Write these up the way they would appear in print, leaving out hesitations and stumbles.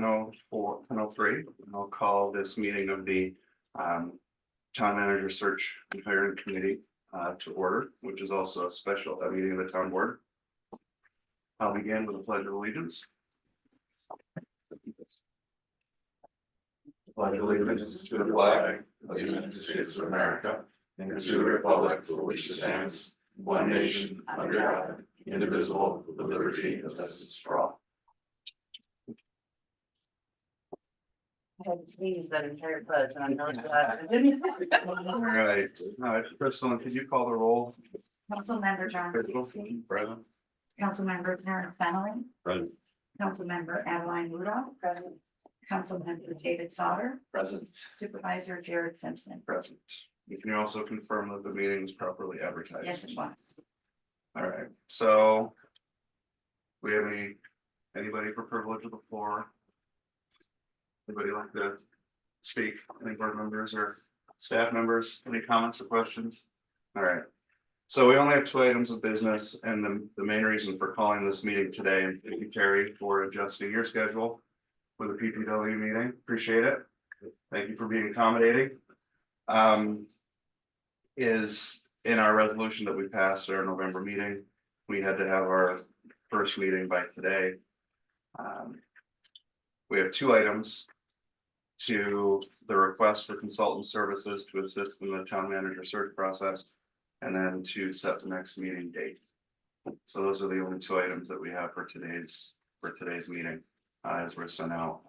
10:03, and I'll call this meeting of the Town Manager Search and Hiring Committee to order, which is also a special meeting of the town board. I'll begin with a pledge of allegiance. Pledge allegiance to the flag of the United States of America and to the republic for which it stands, one nation under God, indivisible, with liberty and justice for all. I had to sneeze that entire pledge and I'm really glad I didn't. All right, Crystal, could you call the roll? Councilmember John Casey, Present. Councilmember Terrence Fennelly, Present. Councilmember Adeline Rudolph, present. Councilmember David Sauter, Present. Supervisor Jared Simpson. Present. Can you also confirm that the meeting is properly advertised? Yes, it was. All right, so. We have anybody for privilege of the floor? Anybody like to speak? Any board members or staff members? Any comments or questions? All right. So we only have 2 items of business, and the main reason for calling this meeting today, and thank you, Terry, for adjusting your schedule for the PPW meeting. Appreciate it. Thank you for being accommodating. Is in our resolution that we passed at our November meeting, we had to have our first meeting by today. We have 2 items to the request for consultant services to assist in the town manager search process, and then to set the next meeting date. So those are the only 2 items that we have for today's meeting, as we're sent out,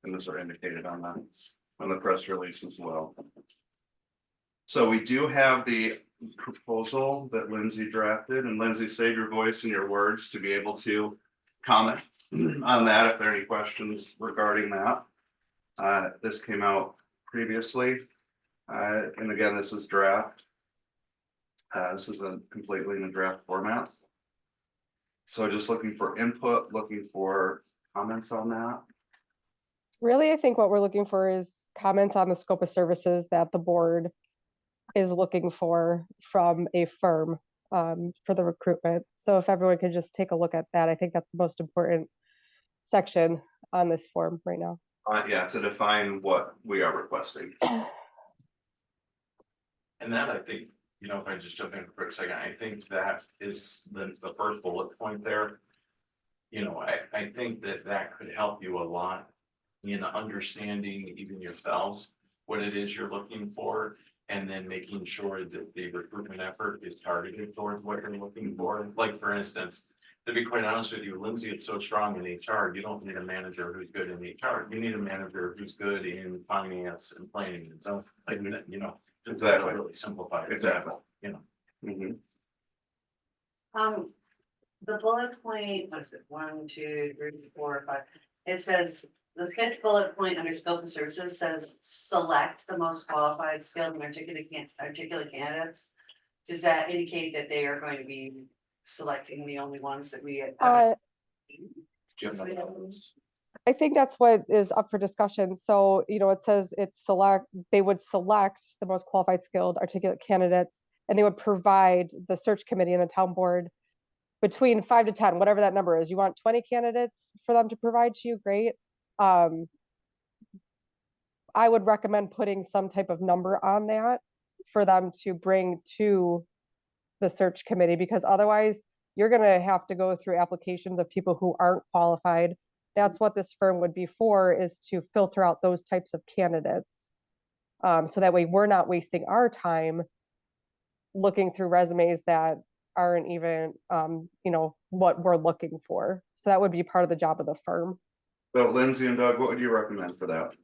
and those are indicated on the press release as well. So we do have the proposal that Lindsay drafted, and Lindsay, save your voice and your words to be able to comment on that if there are any questions regarding that. This came out previously, and again, this is draft. This is completely in a draft format. So just looking for input, looking for comments on that. Really, I think what we're looking for is comments on the scope of services that the board is looking for from a firm for the recruitment. So if everyone could just take a look at that, I think that's the most important section on this form right now. Yeah, to define what we are requesting. And that, I think, if I just jump in for a second, I think that is the first bullet point there. I think that could help you a lot in understanding even yourselves what it is you're looking for, and then making sure that the recruitment effort is targeted towards what you're looking for. Like, for instance, to be quite honest with you, Lindsay is so strong in HR, you don't need a manager who's good in HR. You need a manager who's good in finance and planning and so Exactly. Really simplify it. Exactly. Mhm. The bullet point, what is it, 1, 2, 3, 4, 5, it says, the 5th bullet point under scope of services says, select the most qualified, skilled and articulate candidates. Does that indicate that they are going to be selecting the only ones that we have? I think that's what is up for discussion. So, it says they would select the most qualified, skilled, articulate candidates, and they would provide the search committee and the town board between 5 to 10, whatever that number is. You want 20 candidates for them to provide to you? Great. I would recommend putting some type of number on that for them to bring to the search committee, because otherwise you're going to have to go through applications of people who aren't qualified. That's what this firm would be for, is to filter out those types of candidates. So that way we're not wasting our time looking through resumes that aren't even, what we're looking for. So that would be part of the job of the firm. So Lindsay and Doug, what would you recommend for that?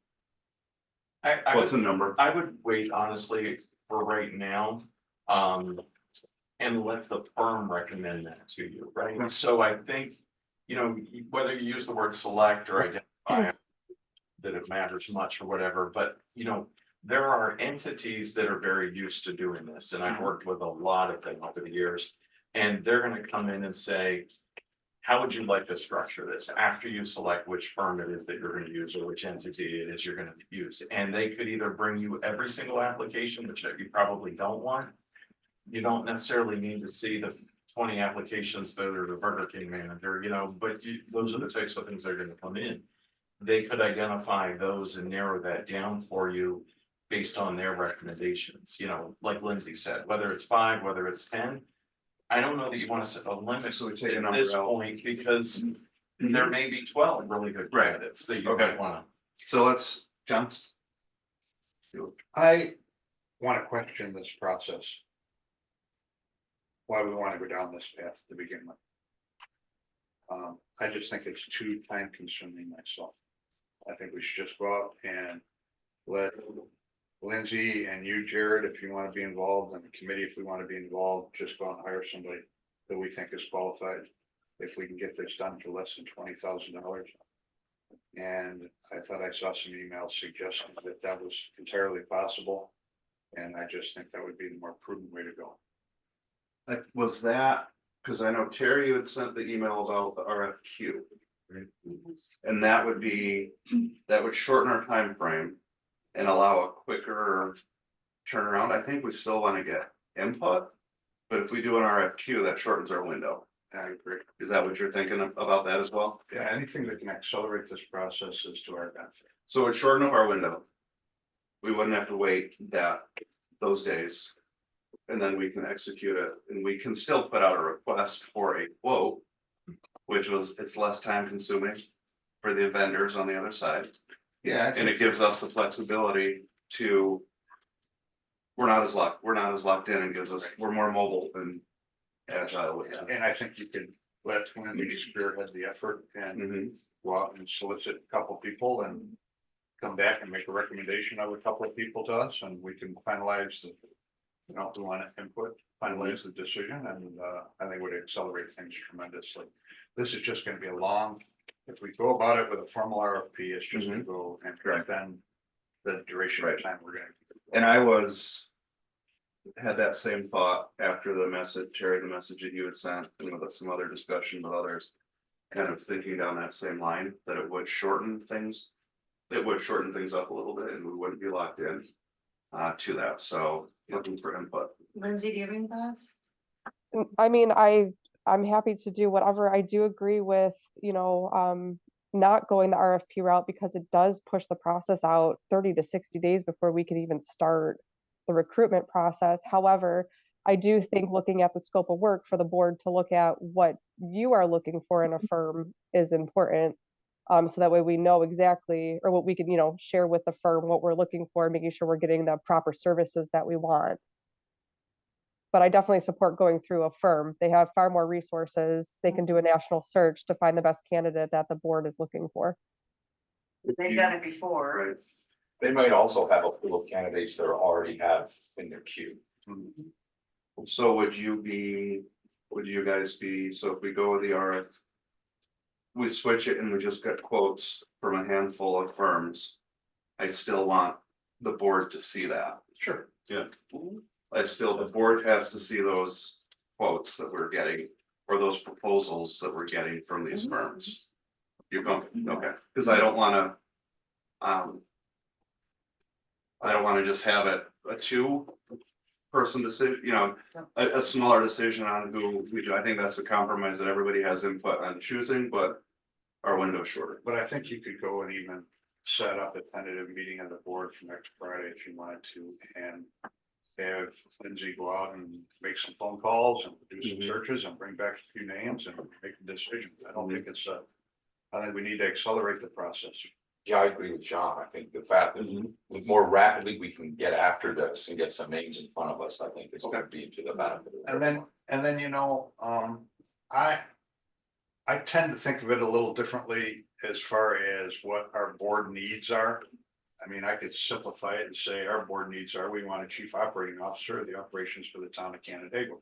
What's the number? I would wait honestly for right now, and let the firm recommend that to you, right? Okay. So I think, whether you use the word select or identify, that it matters much or whatever, but there are entities that are very used to doing this, and I've worked with a lot of them over the years, and they're gonna come in and say, how would you like to structure this after you select which firm it is that you're going to use or which entity it is you're going to use? And they could either bring you every single application, which you probably don't want. You don't necessarily need to see the 20 applications that are the Burger King manager, but those are the types of things that are going to come in. they could identify those and narrow that down for you based on their recommendations, you know, like Lindsay said, whether it's 5, whether it's 10. I don't know that you wanna set a limit So we take a at number this out. point, because there may be 12 really good Right. candidates that you Okay. might wanna. So let's, John? I wanna question this process. Why we wanna go down this path to begin with. I just think it's too time consuming myself. I think we should just go out and let Lindsay and you, Jared, if you wanna be involved, and the committee, if we wanna be involved, just go out and hire somebody that we think is qualified. If we can get this done for less than $20,000. And I thought I saw some emails suggesting that that was entirely possible. And I just think that would be the more prudent way to go. Like, was that, cause I know Terry, you had sent the email about the RFQ. And that would be, that would shorten our time frame and allow a quicker turnaround. I think we still wanna get input. But if we do an RFQ, that shortens our window. I agree. Is that what you're thinking about that as well? Yeah, anything that can accelerate this process is to our benefit. So it shorten up our window. We wouldn't have to wait those days. And then we can execute it, and we can still put out a request for a quote. Which it's less time consuming for the vendors on the other side, Yeah. and it gives us the flexibility to. We're not as locked in, and gives us, we're more mobile and agile with that. And I think you could let Lindsay spearhead the effort and Mhm. go out and solicit a couple people and. Come back and make a recommendation of a couple of people to us, and we can finalize the. You know, if we want to input, finalize the decision, and I think it would accelerate things tremendously. This is just gonna be a long, if we go about it with a formal RFP, it's just gonna go and Correct. then. The duration of time we're gonna. And had that same thought after the message, Terry, the message that you had sent, and with some other discussion with others. Kind of thinking down that same line, that it would shorten things. It would shorten things up a little bit, and we wouldn't be locked in to that, so looking for input. Lindsay, do you have any thoughts? I mean, I'm happy to do whatever. I do agree with, not going the RFP route because it does push the process out 30 to 60 days before we can even start the recruitment process. However, I do think looking at the scope of work for the board to look at what you are looking for in a firm is important. So that way we know exactly, or what we can, share with the firm what we're looking for, making sure we're getting the proper services that we want. But I definitely support going through a firm. They have far more resources. They can do a national search to find the best candidate that the board is looking for. They've done it before. Right. They might also have a pool of candidates that already have in their queue. So would you guys be, so if we go with the RF. We switch it and we just get quotes from a handful of firms. I still want the board to see that. Sure. Yeah. The board has to see those quotes that we're getting, or those proposals that we're getting from these firms. You're comfortable, okay, because I don't wanna. I don't wanna just have it a 2-person decision, a smaller decision on who we do. I think that's a compromise that everybody has input on choosing, but. Our window's shorter. But I think you could go and even set up a tentative meeting of the board for next Friday if you wanted to, and. Have Lindsay go out and make some phone calls and do some searches and bring back a few names and make a decision. I don't think I think we need to accelerate the process. Yeah, I agree with John. I think the fact that the more rapidly we can get after this and get some names in front of us, I think it's gonna be to the benefit. of everyone. And then, I tend to think of it a little differently as far as what our board needs are. I mean, I could simplify it and say our board needs are, we want a chief operating officer of the operations for the town of Canandaigua.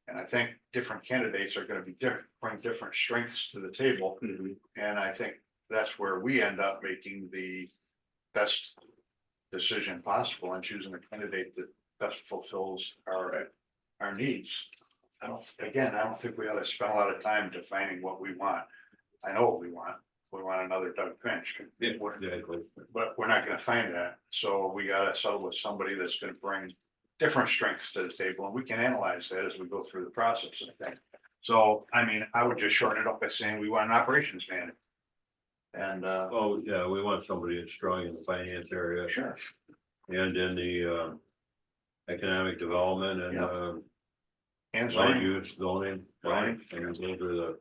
And I think different candidates are gonna be different, bring different strengths to the table. And I think that's where we end up making the best decision possible and choosing a candidate that best fulfills our needs. I don't think we ought to spend a lot of time defining what we want. I know what we want. We want another Doug Finch. But we're not gonna find that. So we gotta settle with somebody that's gonna bring different strengths to the table, and we can analyze that as we go through the process, I think. So, I mean, I would just shorten it up by saying we want an operations manager. And, Oh, yeah, we want somebody that's strong in the finance area. sure, And in the economic development and Yeah. and land zoning, use zoning. Right. And those are the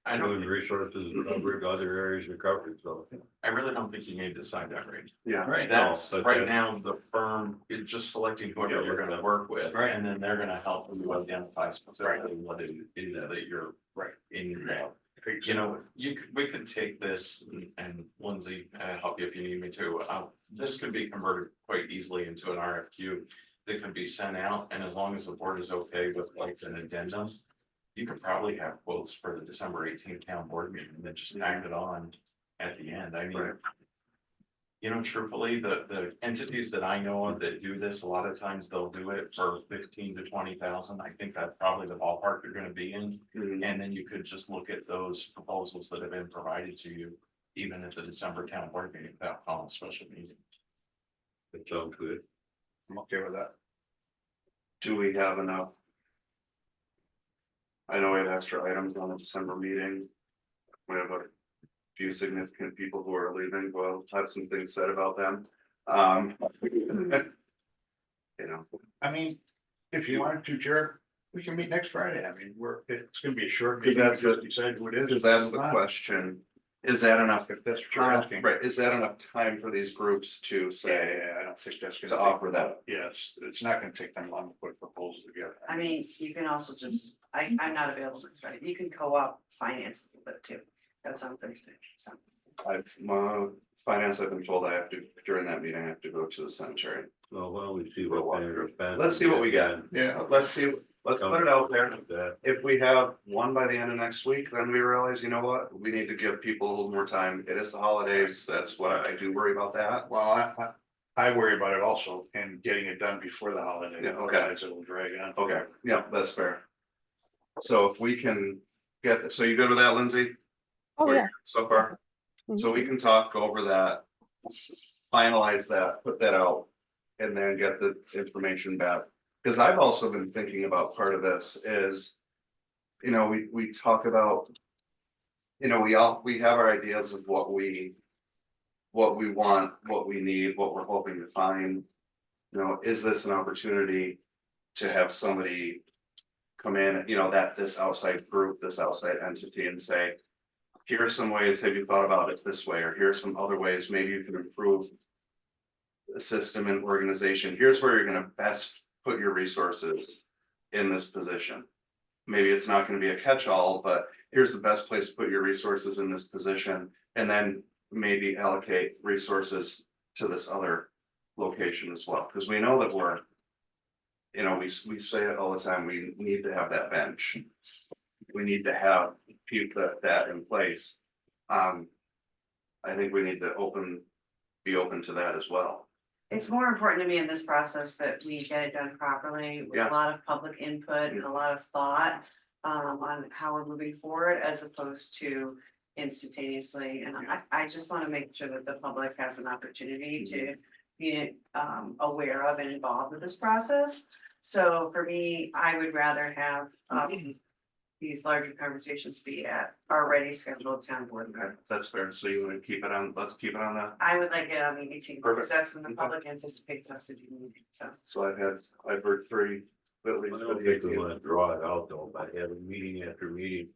I human don't, resources covered, other areas are covered, so. I really don't think you need to decide that right. Yeah, right, That's but right that- now, the firm is just selecting whoever Yeah, you're with gonna them. work with, Right. and then they're gonna help you identify specifically what it is that you're. Right. In there. You know, we could take this and Lindsay, help you if you need me to, this could be converted quite easily into an RFQ. That could be sent out, and as long as the board is okay with like an addendum. You could probably have quotes for the December 18th town board meeting and then just tag it on at the end, I mean. Right. You know, truthfully, the entities that I know of that do this, a lot of times they'll do it for 15 to 20,000, I think that's probably the ballpark you're gonna be in. Mhm. And then you could just look at those proposals that have been provided to you, even at the December town board meeting, without calling a special meeting. That sounds good. I'm okay with that. Do we have enough? I know we have extra items on the December meeting. We have a few significant people who are leaving, we'll have some things said about them. You know, I mean, if you wanted to, Jared, we can meet next Friday. I mean, it's gonna be a short Because meeting. that's the- Just decide who it is. because that's the question, is that enough? If that's what you're time? asking. Right, is that enough time for these groups to Yeah, say, yeah, I don't think that's gonna. to take- offer that? Yes, it's not gonna take them long to put a proposal together. I mean, you can also just, I'm not available next Friday, you can co-op finance a little bit too, that's on Thursday, so. My finance, I've been told I have to, during that meeting, I have to go to the cemetery. Well, why don't we see what kind of response. Let's see what we get. Yeah, Let's see, let's put it out there. That, If we have one by the end of next week, then we realize, you know what, we need to give people a little more time. It is the holidays, that's what I do worry about that. well, I worry about it also and getting it done before the holiday. Yeah, okay. Otherwise it'll drag on. Okay, yeah, that's fair. So if we can get, so you good with that, Lindsay? Oh, Where yeah. you're at So far, Mhm. so we can talk, go over that. Finalize that, put that out, and then get the information back. Cause I've also been thinking about part of this is. You know, we talk about. You know, we have our ideas of what we. What we want, what we need, what we're hoping to find. You know, is this an opportunity to have somebody. Come in, you know, that this outside group, this outside entity and say. Here are some ways, have you thought about it this way, or here are some other ways, maybe you can improve. The system and organization, here's where you're gonna best put your resources in this position. Maybe it's not gonna be a catch-all, but here's the best place to put your resources in this position, and then maybe allocate resources to this other location as well, because we know that we're. You know, we say it all the time, we need to have that bench. We need to have people that in place. I think we need to be open to that as well. It's more important to me in this process that we get it done properly with Yeah. a lot of public input and a lot of thought. On how we're moving forward as opposed to instantaneously, and I just wanna make sure that the public has an opportunity to. Be aware of and involved with this process, so for me, I would rather have these larger conversations be at already scheduled town board Okay, meetings. that's fair, so you wanna keep it on, let's keep it on that. I would like it on the 18th, because Perfect. that's when the Okay. public anticipates us to do the meeting, so. So I've heard three, at I least for don't the think we 18th. wanna draw it out though, by having meeting after meeting,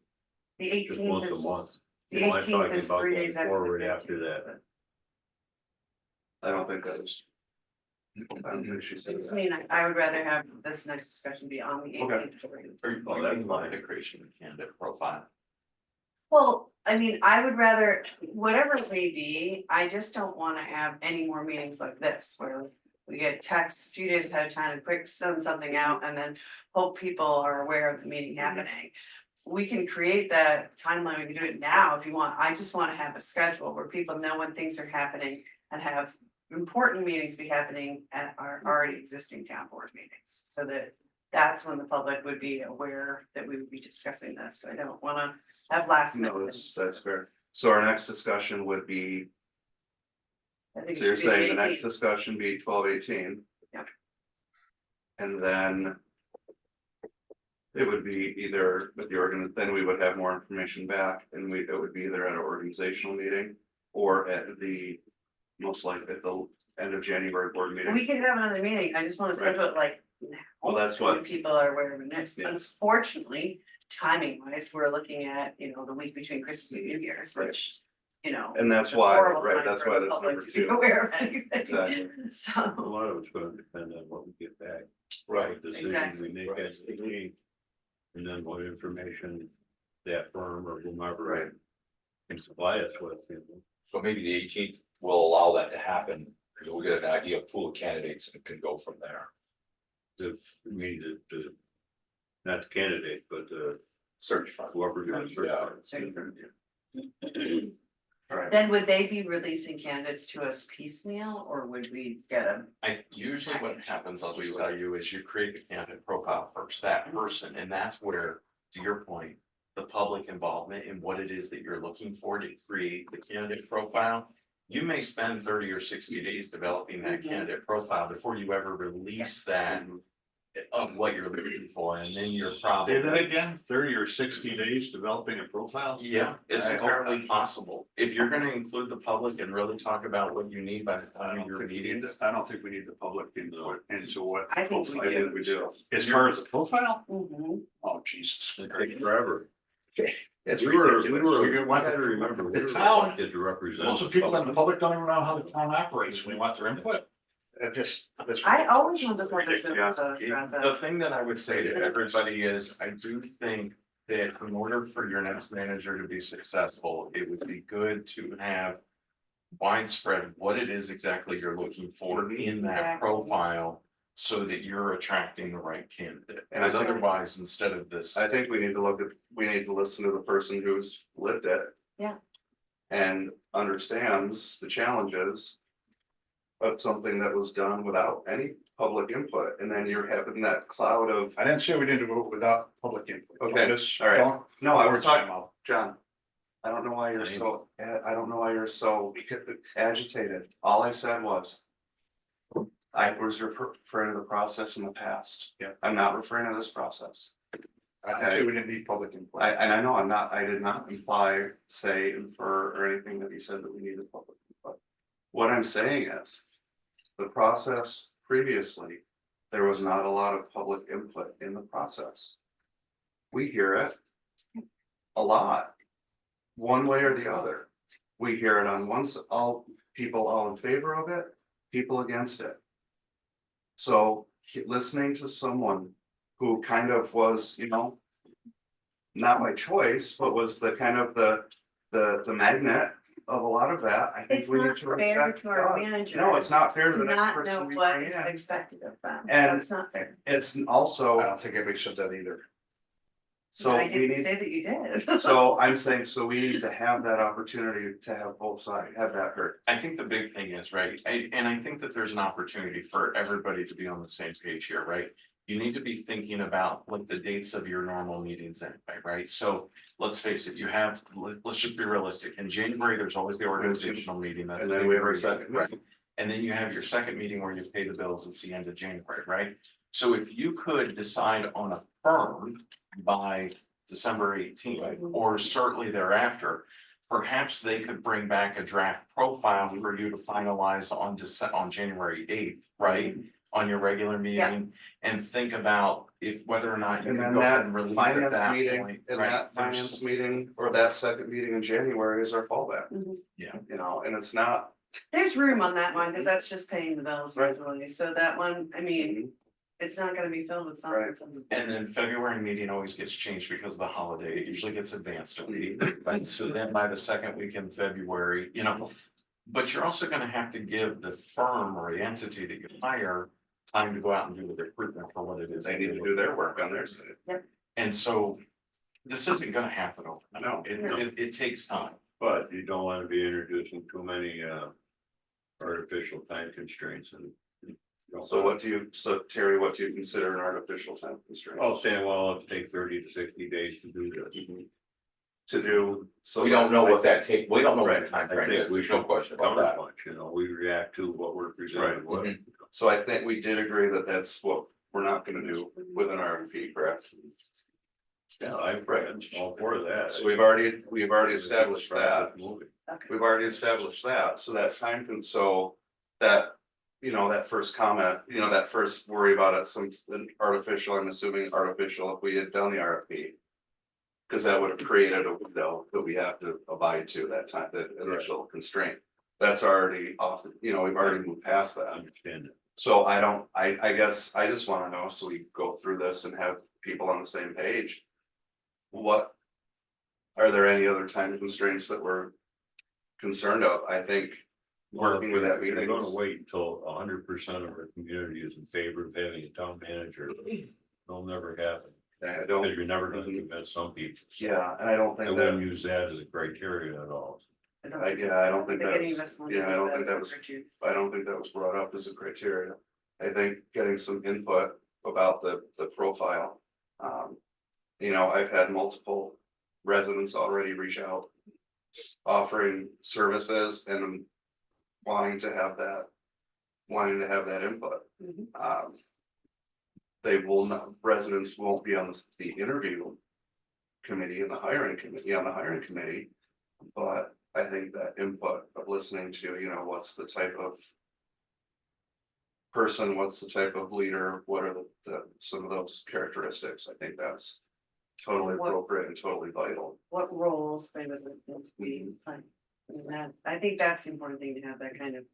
The just 18th once a month. is, the You know, I'm 18th talking is about 3 going days after. forward the after 15th, that. I don't think that is. I don't think she but said I that. mean, I would rather have this next discussion be on the Okay. 18th. Or Oh, you that's can look fine. at the creation of candidate profile. Well, I mean, I would rather, whatever it may be, I just don't wanna have any more meetings like this, where we get texts a few days ahead of time and quick send something out and then hope people are aware of the meeting happening. We can create that timeline, we can do it now if you want, I just wanna have a schedule where people know when things are happening and have important meetings be happening at our already existing town board meetings, so that that's when the public would be aware that we would be discussing this. I don't wanna have last minute. No, things. that's fair. So our next discussion would be, I think it so you're should be saying the next 18th. discussion be 12/18? Yep. And then. It would be either with the then we would have more information back and it would be either at an organizational meeting. or at the, most likely at the end of January board We meeting. can have another meeting, I just wanna schedule it like. now, Well, that's so what- when people are aware of it next, Yeah. unfortunately, timing wise, we're looking at, the week between Christmas and New Year's, Right. which, And that's it's a why, horrible right, time that's for why the that's public number to be 2. aware of anything. Exactly. A So, lot of it's gonna depend on what we get back. Right. What decision Exactly. we make as a team. And then what information that firm or whomever. Right. Can supply us with, you know. So maybe the 18th will allow that to happen, because we'll get an idea of pool of candidates and can go from there. If we need to, not the candidate, but Search fund. whoever doing the Yeah. search. Right. then would they be releasing candidates to us piecemeal, or would we get them? I usually what happens, I'll just tell you, is you create the candidate profile first, that person, and that's where, to your point. The public involvement in what it is that you're looking for to create the candidate profile. You may spend 30 or 60 days developing that Mhm. candidate profile before you ever release that. Of what you're looking for, and then you're Say probably. that again, 30 or 60 days developing a profile? Yeah, it's I hope entirely not. possible. If you're gonna include the public and really talk about what you need by the I time of don't your think we need, meetings. I don't think we need the public input into what. I think we profile do. We do. As far as the profile? Mhm. Oh, Jesus. It takes forever. It's We were, ridiculous. we want gotta the- remember, we the were town- elected to represent. Most of the people in the public don't even know how the town operates. We want their input. I always want the public Yeah. input The process. thing that I would say to everybody is, I do think that in order for your next manager to be successful, it would be good to have. Widespread what it is exactly you're looking for in that Exactly. profile, so that you're attracting the right candidate. And I Because think- otherwise, instead of this. I think we need to listen to the person who's lived it. Yeah. And understands the challenges. Of something that was done without any public input, and then you're having that cloud of, I didn't say we didn't do it without public input. Okay, Just all right. don't- No, I was words in my talking- mouth. John. I don't know why you're so, I don't know why you're so agitated, all I said was. I was referring to the process in the past. Yeah. I'm not referring to this process. I didn't say we didn't need public input. And I know I did not imply, say, infer, or anything that he said that we needed public input. What I'm saying is, the process previously, there was not a lot of public input in the process. We hear it a lot, one way or the other. We hear it on all people all in favor of it, people against it. So listening to someone who kind of was, not by choice, but was the kind of the magnet of a lot of that, I think It's we need not to fair respect. to our God. manager No, it's not fair to to the next not person know we what bring is in. expected of them. And- That's not fair. It's I also, don't think anybody said that either. so I we didn't need, say that you did. so I'm saying, so we need to have that opportunity to have both sides, have that heard. I think the big thing is, right, and I think that there's an opportunity for everybody to be on the same page here, right? You need to be thinking about like the dates of your normal meetings anyway, right? So let's face it, let's just be realistic. In January, there's always the organizational meeting. That's And then we have our January, second right? meeting. And then you have your second meeting where you pay the bills. It's the end of January, right? So if you could decide on a firm by December 18th, or certainly thereafter. Perhaps they could bring back a draft profile for you to finalize on January 8th, right? On your regular meeting, and think about whether or not you And can then go ahead that and release at finance that meeting, point, and right? that There's- finance meeting, or that second meeting in January is our fallback. Mhm. Yeah. And it's not. There's room on that one, cause that's just paying the bills Right. usually, so that one, I mean, it's not gonna be filled with Right. tons of. And then February meeting always gets changed because of the holiday, it usually gets advanced a week, right? So then by the second week in February, But you're also gonna have to give the firm or the entity that you hire time to go out and do the recruitment for what it is. They need to do their work on their side. And so this isn't gonna happen overnight. No. It takes time. But you don't wanna be introducing too many artificial time constraints and. you know, So Terry, what do you consider an artificial time constraint? Oh, saying, well, let's take 30 to 60 days to do this. To do, so. We don't know what that take, we don't know what Right. the time I frame think is, we there's no should question about that. counterpunch, we react to what we're presented with. Mhm. So I think we did agree that that's what we're not gonna do with an RFP, correct? Yeah, I'm all for that. So we've already established that. Okay. We've already established that, so that time can, so that, you know, that first comment, you know, that first worry about it, some artificial, I'm assuming artificial, if we had done the RFP. Cause that would have created a window that we have to abide to that time, that initial constraint. That's already off, you know, we've already moved past I that. understand it. So I guess I just wanna know, so we go through this and have people on the same page. What? Are there any other time constraints that we're concerned of? I think working with that If you're meeting. gonna wait until 100% of our community is in favor of having a town manager, it'll never happen. I Because don't, you're never gonna convince some people. yeah, and I don't I think wouldn't that, use that as a criteria at all. I don't I don't think any of us that's, want to yeah, I use don't that think as that a was, criteria. I don't think that was brought up as a criteria. I think getting some input about the profile. You know, I've had multiple residents already reach out. Offering services and wanting to have that input. Mhm. They will not, residents won't be on the interview committee and the hiring committee. But I think that input of listening to, you know, what's the type of person, what's the type of leader, what are some of those characteristics, I think that's totally And what- appropriate and totally vital. What roles they would like them to be playing. And that, I think that's the important thing to have that kind of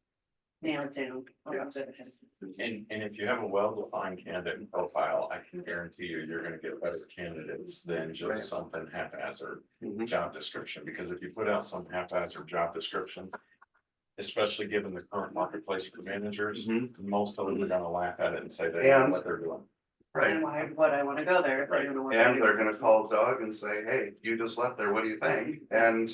nailed down. And if you have a well-defined candidate profile, I can guarantee you, you're gonna get better candidates than Right. just something haphazard Mhm. job description, because if you put out some haphazard job description. Especially given the current marketplace for managers, Mhm. most of them are gonna laugh at it and say they don't know And- what they're doing. Right. And why, would I wanna go there if I don't know what. And they're gonna call Doug and say, hey, you just left there, what do you think? And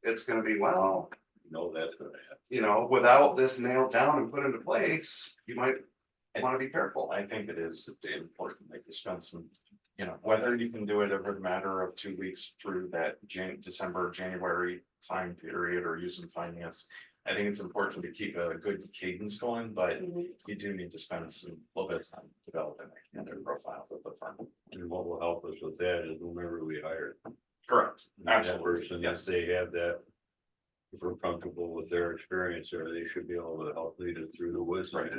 it's gonna be, well, You know that's gonna happen. you know, without this nailed down and put into place, you might wanna be careful. I think it is important that you spend some, you know, whether you can do it over a matter of 2 weeks through that December, January time period or using finance. I think it's important to keep a good cadence going, but Mhm. you do need to spend some little bit of time developing a candidate profile with the firm. And what will help us with that is whomever we hire. Correct. That Absolutely, person, yes. if they have that. If we're comfortable with their experience there, they should be able to help lead it through the woods. Right.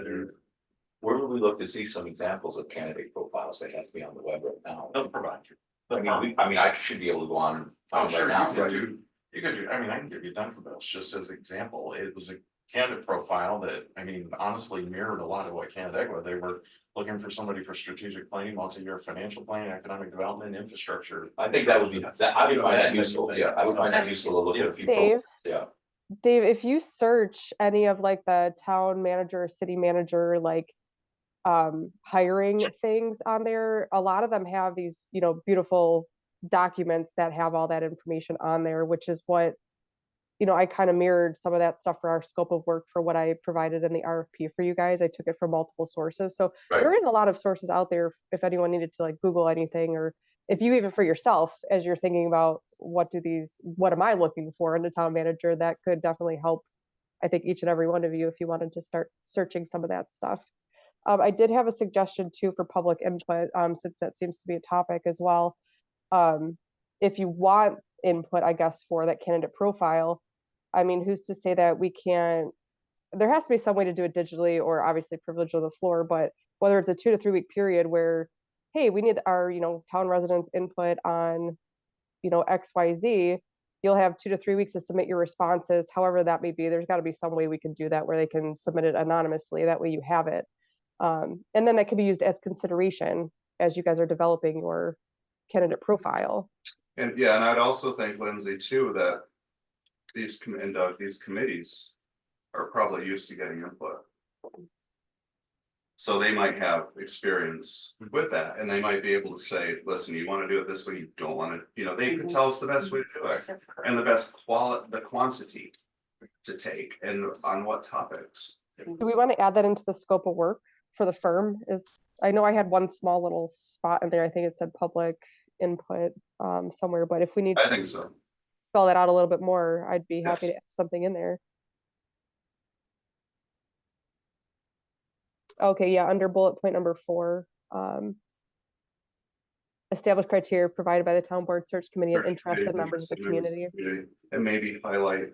Where would we look to see some examples of candidate profiles? They have to be on the web right now. They'll provide you. I mean, I should be able to go on. Oh, right sure, now. you could do, I mean, I can give you Dunkinville's just as an example. It was a candidate profile that, I mean, honestly mirrored a lot of what Canandaigua, they were looking for somebody for strategic planning, multi-year financial planning, economic development, infrastructure. I think that would be, I would find that That useful, type of yeah, I would thing. find that useful to look at a few. Dave, Yeah, Dave, if you search any of like the town manager, city manager, like hiring things on there, a lot of them have these, you know, beautiful documents that have all that information on there, which is what, you know, I kind of mirrored some of that stuff for our scope of work for what I provided in the RFP for you guys. I took it from multiple sources. So Right. there is a lot of sources out there if anyone needed to like Google anything, or if you even for yourself, as you're thinking about what am I looking for in a town manager, that could definitely help, I think, each and every one of you if you wanted to start searching some of that stuff. I did have a suggestion too for public input, since that seems to be a topic as well. If you want input, I guess, for that candidate profile, I mean, who's to say that we can't, there has to be some way to do it digitally or obviously privilege on the floor, but whether it's a 2 to 3 week period where, hey, we need our, you know, town residents input on, you know, XYZ, you'll have 2 to 3 weeks to submit your responses, however that may be. There's got to be some way we can do that where they can submit it anonymously. That way you have it. And then that can be used as consideration as you guys are developing your candidate profile. And yeah, and I'd also think, Lindsay, too, that these these committees are probably used to getting input. So they might have experience with that, and they might be able to say, listen, you wanna do it this way, you don't wanna, you know, they could tell us the best way to do it. That's correct. And the quantity to take and on what topics. Do we want to add that into the scope of work for the firm? I know I had one small little spot in there. I think it said public input somewhere, but if we need I to think so. spell that out a little bit more, I'd be happy Yes. to add something in there. Okay, yeah, under bullet point number 4, establish criteria provided by the town board search committee and interested members of the community. And maybe highlight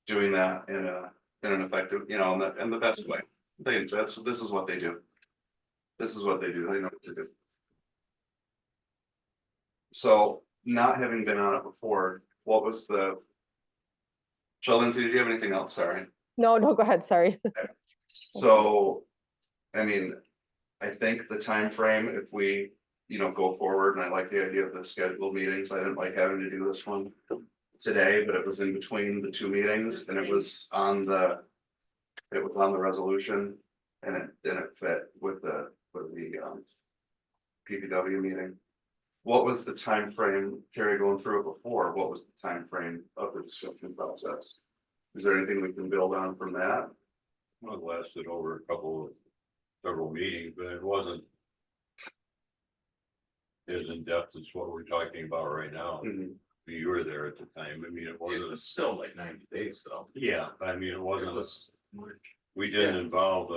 doing that in an effective, you know, in the best way. This is what they do. This is what they do, they know what to do. So, not having been on it before, what was the? So Lindsay, did you have anything else? Sorry. No, no, go ahead, sorry. So, I mean, I think the time frame, if we, you know, go forward, and I like the idea of the scheduled meetings, I didn't like having to do this one today, but it was in between the two meetings, and it was on the resolution, and it fit with the PPW meeting. What was the time frame, Terry, going through it before, what was the time frame of the discussion process? Is there anything we can build on from that? Well, it lasted over several meetings, but it wasn't. As in depth as what we're talking about right now. You were there at the time, I mean, it It wasn't, was still like 90 days though. yeah, I mean, it It wasn't, was, we didn't involve,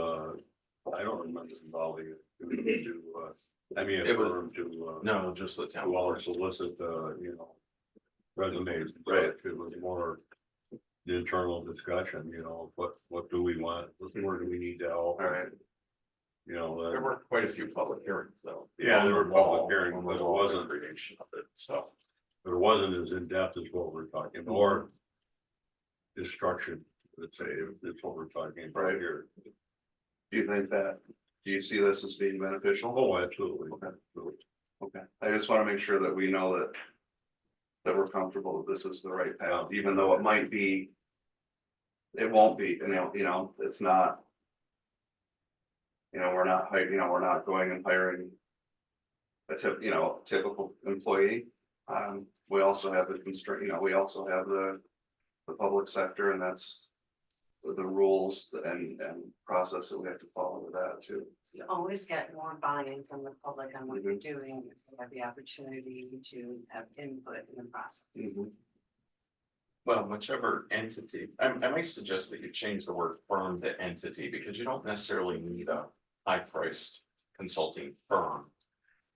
I don't remember involving it. I mean, It was- firm to, no, just the town. to all solicit, you know. Resumes, Right. it was more. The internal discussion, you know, what do we want, where do we need to help? All right, You know, There were quite a few public hearings though. Yeah, there were On the wall, public hearings, on the but it wall, wasn't- creation of it, stuff. but it wasn't as in-depth as what we're talking, or. Destruction, let's say, that's what we're talking about Right. here. do you think that, do you see this as being beneficial? Oh, absolutely. Okay, I just wanna make sure that we know that. That we're comfortable that this is the right path, even though it might be. It won't be, you know, it's not. You know, we're not, we're not going and hiring. Typical employee, we also have the constraint, you know, we also have the public sector, and that's. The rules and process that we have to follow with that too. You always get more buy-in from the public on what you're doing, if you have the opportunity to have input in the process. Well, whichever entity, I might suggest that you change the word firm to entity, because you don't necessarily need a high-priced consulting firm.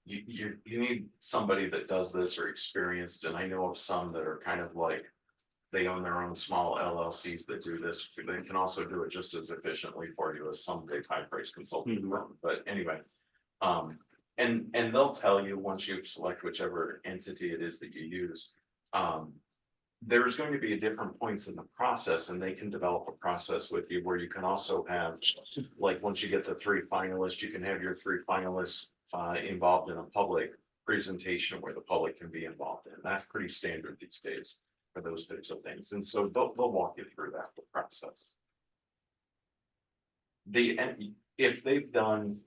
You need somebody that does this or experienced, and I know of some that are kind of like. They own their own small LLCs that do this, they can also do it just as efficiently for you as some big high-priced consulting firm, but anyway. And they'll tell you once you select whichever entity it is that you use. There's going to be different points in the process, and they can develop a process with you where you can also have. Like, once you get to 3 finalists, you can have your 3 finalists involved in a public presentation where the public can be involved in. That's pretty standard these days for those types of things, and so they'll walk you through that process. If they've done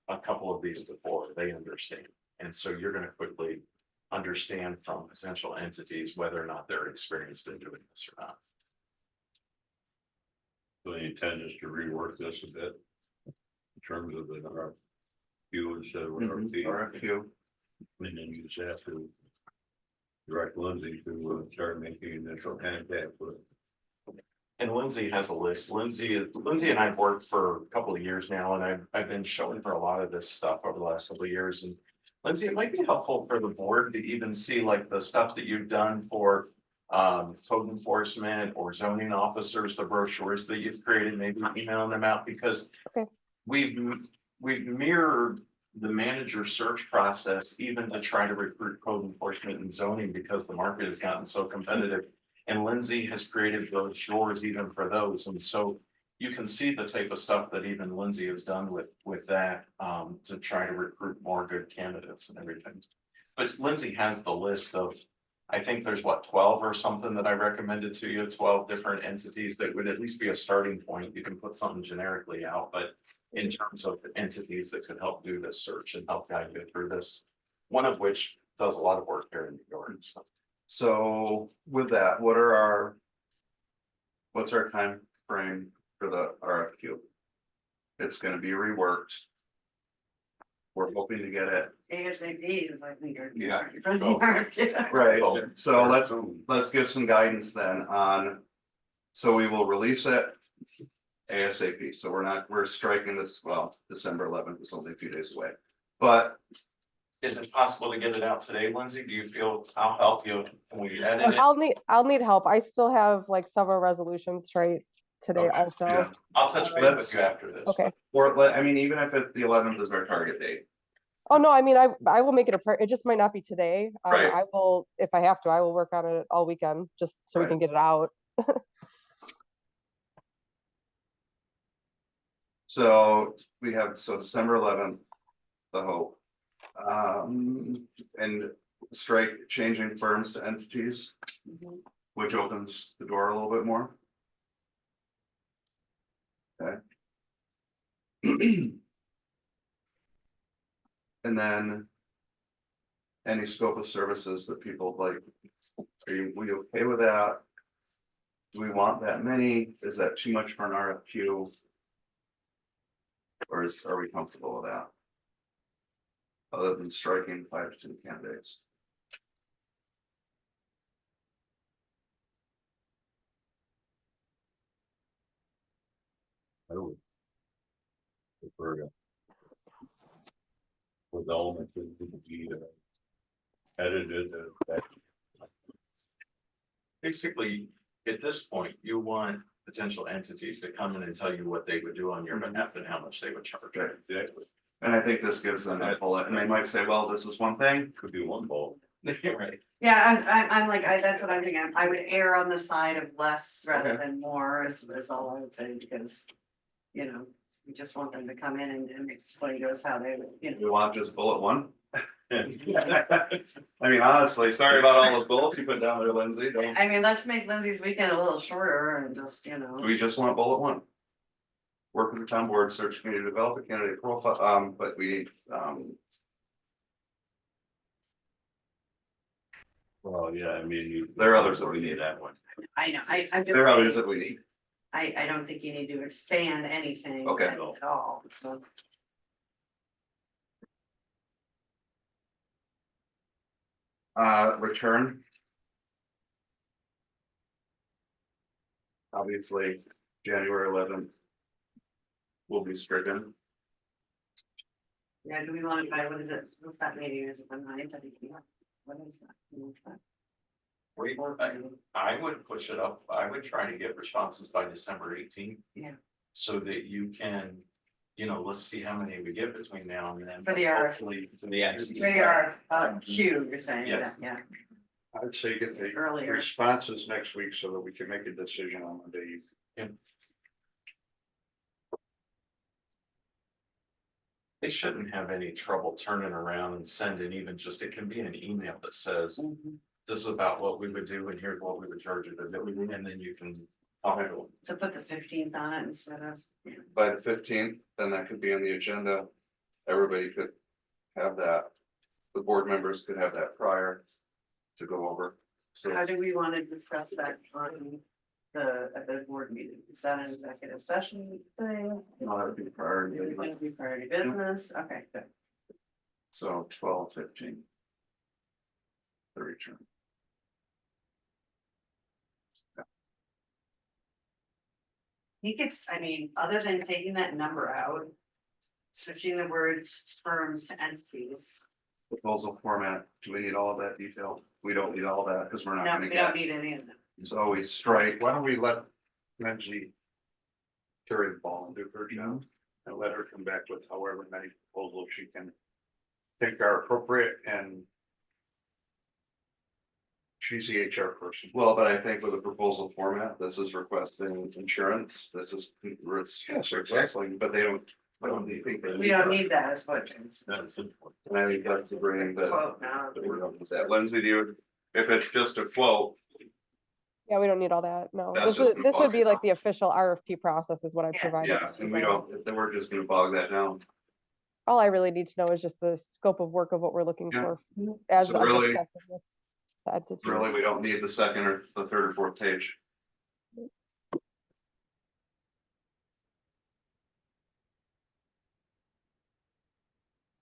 a couple of these before, they understand, and so you're gonna quickly understand from potential entities whether or not they're experienced in doing this or not. So the intent is to rework this a bit. In terms of the RFQ instead of RFP, RFQ, and then you just have to. Direct Lindsay to start making initial contact with. And Lindsay has a list. Lindsay and I've worked for a couple of years now, and I've been showing her a lot of this stuff over the last couple of years. And Lindsay, it might be helpful for the board to even see like the stuff that you've done for code enforcement or zoning officers, the brochures that you've created, maybe emailing them out, because Okay. we've mirrored the manager search process even to try to recruit code enforcement and zoning, because the market has gotten so competitive. And Lindsay has created those shores even for those, and so you can see the type of stuff that even Lindsay has done with that to try to recruit more good candidates and everything. But Lindsay has the list of, I think there's 12 or something that I recommended to you, 12 different entities that would at least be a starting point. You can put something generically out, but in terms of the entities that could help do this search and help guide you through this. One of which does a lot of work here in New York. so with that, what's our time frame for the RFQ? It's gonna be reworked. We're hoping to get it. ASAP is, I think. Yeah. Right. Right, so let's give some guidance then on. So we will release it ASAP, so we're striking this, well, December 11th is only a few days away. But Is it possible to get it out today, Lindsay? Do you feel I'll help you? Can we edit it? I'll need help. I still have like several resolutions to write today Okay, also. yeah. I'll touch base with you after this. Okay. Or, I mean, even if the 11th is our target date. Oh, no, I mean, I will make it it just might not be today. Right. I will, if I have to, I will work on it all weekend, just so we Right. can get it out. So we have, so December 11th, the hope. And strike changing firms to entities, Mhm. which opens the door a little bit more. Okay. And then any scope of services that people like, we okay with that? Do we want that many? Is that too much for an RFQ? Or are we comfortable with that? Other than striking 5 to 10 candidates. I would. Prefer to. With elements of the edited, that Basically, at this point, you want potential entities to come in and tell you what they would do on your behalf and how much they would charge. Okay. exactly And I think this gives them a bullet, and they might say, well, this is one thing. could be one ball. Right. Yeah, I'm like, that's what I'm thinking, I would err on the side of less rather Okay. than more, is all I would say, because. You know, we just want them to come in and explain to us how they would, you know. We want just bullet one. I mean, honestly, sorry about all those bullets you put down there, Lindsay. Don't, I mean, let's make Lindsay's weekend a little shorter and just, you know. we just want bullet one. Work with the town board, search committee, develop a candidate profile, but we need, Well, yeah, I mean, there are others that we need. that one. I know, I'm There are others just saying, that we need. I don't think you need to expand anything Okay. at all, so. Return. Obviously, January 11th. Will be stricken. Yeah, do we want to buy, what is it, what's that meeting, is it the ninth, I think, yeah, what is that? I would push it up. I would try to get responses by December 18th. Yeah. So that you can, let's see how many we get between now and then. For the RF. Hopefully, for the entity. We are, Q, you're saying, Yes. yeah, I'd say get the earlier. responses next week so that we can make a decision on Monday. They shouldn't have any trouble turning around and sending even just, it can be an email that says, Mhm. this is about what we would do and here's what we would charge you to do, and then you can. talk to them. So put the 15th on it instead of. By the 15th, then that could be on the agenda. Everybody could have that. The board members could have that prior to go over. So How do we want to discuss that on at the board meeting? Is that an executive session thing? that would be prior. Is it going to be priority business? Okay, good. So 12, 15. The return. He gets, I mean, other than taking that number out, switching the words firms to entities. Proposal format, do we need all of that detail? We don't need all that because we're not No, gonna we don't get, need any of them. so we strike. Why don't we let Lindsay carry the ball and do her job and let her come back with however many proposals she can think are appropriate, and she's the HR person. Well, but I think with the proposal format, this is requesting insurance, this is risk. Yes, Exactly, but they don't, I don't think they. We don't need that as what it's. That's important. And I think that's the bring that. Quote now. that we don't use that. Lindsay, do you, if it's just a quote, Yeah, we don't need all that, no. That's This just would, this would be volume. like the official RFP process is what I Yeah. provided. yeah, to you and we guys. don't, then we're just gonna bog that down. All I really need to know is just the scope of work of what we're looking Yeah. for as So I'm really- discussing with the entity. Really, we don't need the second or the third or fourth page.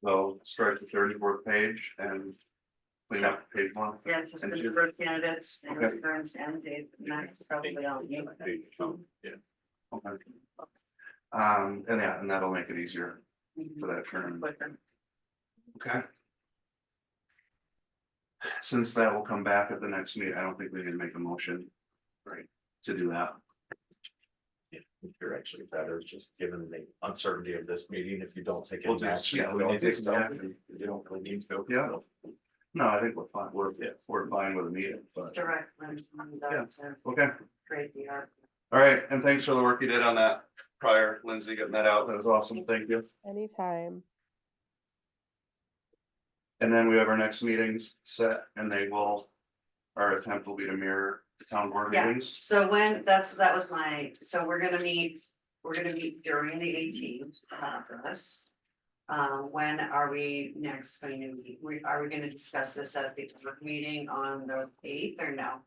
So strike the 34th page and clean up page 1. Yeah, just the And number of candidates and Okay. reference and date, and that's probably all. you need. Okay. And yeah, and that'll make it easier for that turn. Quicker. Okay. since that will come back at the next meeting, I don't think we need to make a motion. Right, to do that. You're actually better, just given the uncertainty of this meeting, if you don't take We'll any just- action, yeah, we we'll need to take some stop, action. you don't really need to. Yeah. so. No, I think we're fine, we're fine with the meeting, but, Direct ones, Yeah. to okay. create the art. All right, and thanks for the work you did on that prior, Lindsay, getting that out, that was awesome, thank you. Anytime. And then we have our next meetings set, and they will, our attempt will be to mirror the town board Yeah. meetings. So that was my, so we're gonna meet during the 18th for this. When are we next going to meet? Are we gonna discuss this at the public meeting on the 8th or no?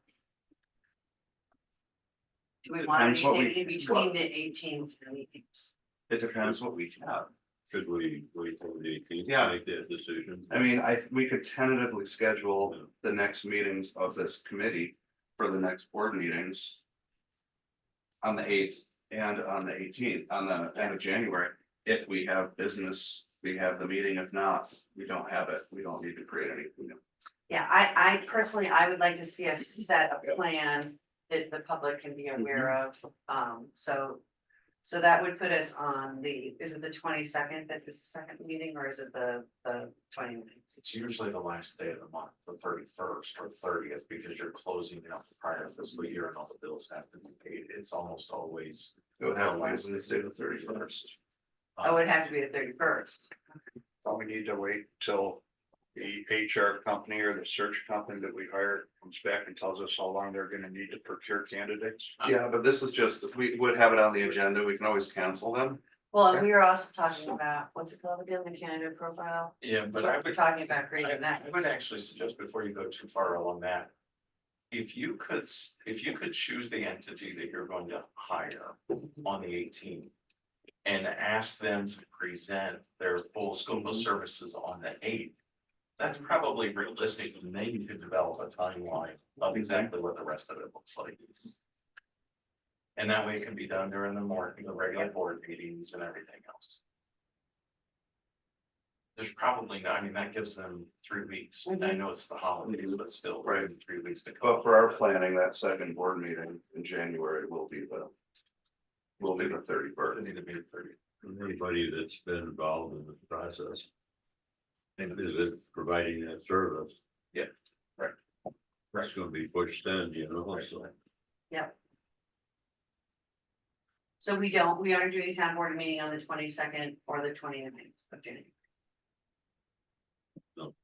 Do we want Depends what we- anything in between the 18th and the 8th? It depends what we have. Should we wait till the 18th Yeah. to make that decision? I mean, we could tentatively schedule the next meetings of this committee for the next board meetings. On the 8th and on the 18th, on the end of January, if we have business, we have the meeting, if not, we don't have it, we don't need to create anything. Yeah, I personally, I would like to see us set a plan that the public can be aware of, so that would put us on is it the 22nd that is the second meeting, or is it the 29th? It's usually the last day of the month, the 31st or 30th, because you're closing out the prior fiscal year and all the bills have to be paid, it's almost always. It would have Wednesday the 31st. Oh, it'd have to be the 31st. Don't we need to wait till the HR company or the search company that we hired comes back and tells us how long they're gonna need to procure candidates? Yeah, but this is just, we would have it on the agenda, we can always cancel them. Well, and we were also talking about, what's it called again, the candidate profile? Yeah, but I We're would, talking about creating that. I would actually suggest before you go too far along that. If you could choose the entity that you're going to hire on the 18th. And ask them to present their full scope of services on the 8th. That's probably realistic, and then you could develop a timeline of exactly what the rest of it looks like. And that way it can be done during the morning, the regular board meetings and everything else. There's probably not, I mean, that gives them 3 weeks, and I know it's the holidays, but still, Right. 3 weeks to But go. for our planning, that second board meeting in January will be the 31st. Need to be at 30. Anybody that's been involved in this process. And is it providing that service? Yeah, right. It's gonna be pushed in, you know, so. So we aren't doing town board meeting on the 22nd or the 29th of January.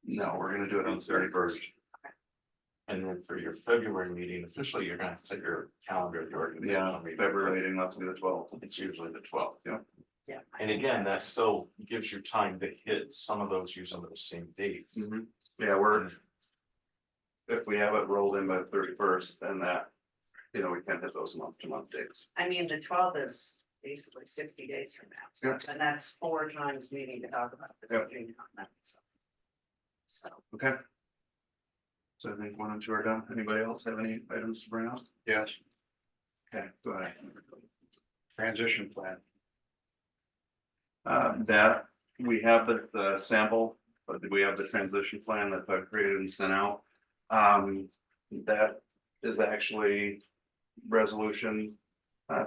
No, we're gonna do it on the 31st. And then for your February meeting, officially, you're gonna have to set your calendar of the organization. Yeah, February meeting, that's gonna be the 12th. It's usually the 12th. Yeah. Yeah. And again, that still gives you time to hit some of those using those same dates. Yeah, we're. If we have it rolled in by the 31st, then that, we can't hit those month-to-month dates. I mean, the 12th is basically 60 days from now, so, and that's 4 times meeting to talk about this. Yeah. meeting on that, So, Okay. So I think 1 and 2 are done. Anybody else have any items to bring up? Yes, Okay, go ahead. transition plan. That, we have the sample, but we have the transition plan that I've created and sent out. That is actually resolution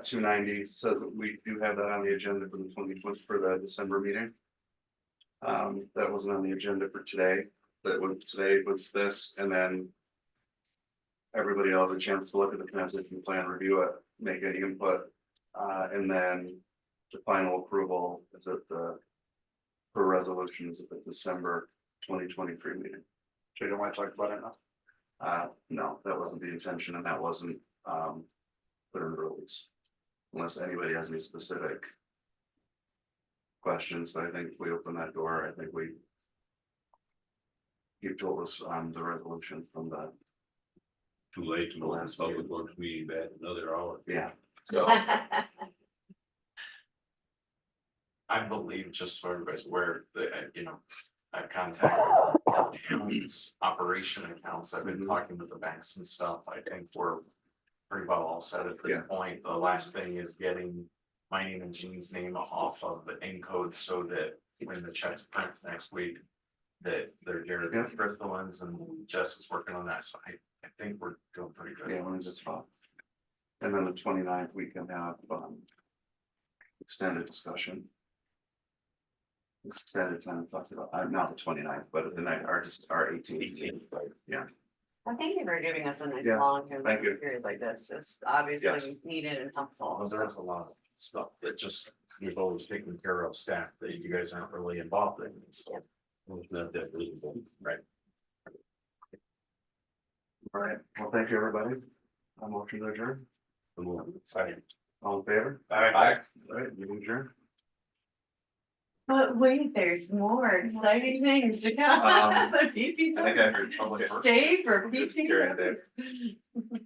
290 says that we do have that on the agenda for the 2020 for the December meeting. That wasn't on the agenda for today. Today was this, and then everybody else has a chance to look at the transition plan, review it, make any input, and then the final approval is at the for resolutions at the December 2023 meeting. So you don't want to talk about it now? No, that wasn't the intention, and that wasn't put in the release. Unless anybody has any specific questions, but I think if we open that door, I think you told us on the resolution from the, Too late to move the public works meeting back another hour. yeah. So, I believe, just so everybody's aware, I've contacted accountants, operation accounts, I've been talking with the banks and stuff, I think we're pretty well all set at this Yeah. point. The last thing is getting my name and Jean's name off of the encode so that when the checks print next week, that they're Jared and Bristol ones and Jess is working on that, so I think we're doing pretty good. Yeah, we're in a good spot. And then the 29th, we can have, extended discussion. Extended time, talks about, not the 29th, but the night, our 18th, right, yeah. Well, thank you for giving us a nice Yeah, long thank you. period like this. It's Yes. obviously needed and helpful. Well, there's a lot of stuff that just, we've always taken care of staff that you guys aren't really involved in, so. It's not that reasonable, right? All right, well, thank you, everybody. I'm motion to adjourn. Exciting. All in favor? Aye. All right, meeting adjourned. But wait, there's more exciting things to come. Um, The PP I think I heard public. works. Stay for Just PP. carry it there.